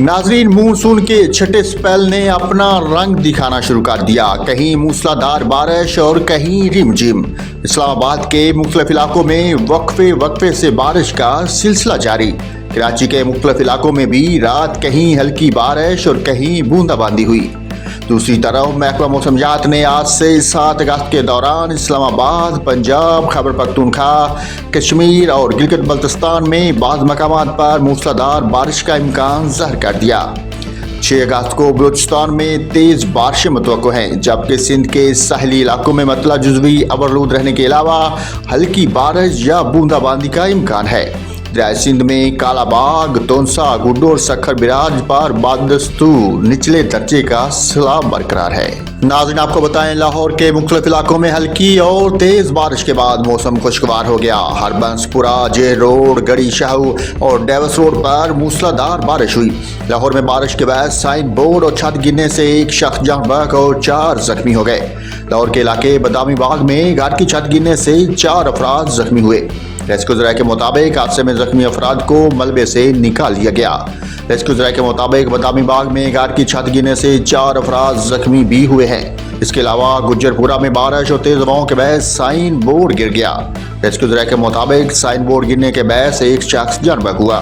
नाजरीन, मानसून के छठे स्पेल ने अपना रंग दिखाना शुरू कर दिया। कहीं मूसलाधार बारिश और कहीं रिमझिम। इस्लामाबाद के मुख्तलिफ इलाकों में वक्फे से बारिश का सिलसिला जारी। कराची के मुख्तलिफ इलाकों में भी रात कहीं हल्की बारिश और कहीं बूंदाबांदी हुई। दूसरी तरफ महकमा मौसमियात ने आज से 7 अगस्त के दौरान इस्लामाबाद, पंजाब, खैबर पख्तूनख्वा, कश्मीर और गिलगित बल्तिस्तान में बाज़ मकामात पर मूसलाधार बारिश का इम्कान ज़ाहिर कर दिया। 6 अगस्त को बलूचिस्तान में तेज़ बारिशें मुतवक्को हैं, जबकि सिंध के साहली इलाकों में मतला जुज़वी अबरलूद रहने के अलावा हल्की बारिश या बूंदाबांदी का इम्कान है। दरियाए सिंध में कालाबाग, तोनसा, गुड्डो और सखर बिराज पर बदस्तूर निचले दर्जे का सैलाब बरकरार है। नाज़रीन, आपको बताएं, लाहौर के मुख्तलिफ इलाकों में हल्की और तेज बारिश के बाद मौसम खुशगवार हो गया। हरबंसपुरा, जे रोड, गड़ी शाहू और डेवस रोड पर मूसलाधार बारिश हुई। लाहौर में बारिश के बाद साइन बोर्ड और छत गिरने से एक शख्स जान बहक और 4 जख्मी हो गए। लाहौर के इलाके बदामी बाग में घर की छत गिरने से 4 अफराद जख्मी हुए। रेस्क्यू ज़राए के मुताबिक हादसे में जख्मी अफराद को मलबे से निकाल लिया गया। रेस्क्यू ज़राए के मुताबिक बदामी बाग में घर की छत गिरने से 4 अफराद जख्मी भी हुए हैं। इसके अलावा गुज्जरपुरा में बारिश और तेज हवाओं के बहस साइन बोर्ड गिर गया। रेस्क्यू ज़राए के मुताबिक साइन बोर्ड गिरने के बहस एक शख्स जान बहक हुआ।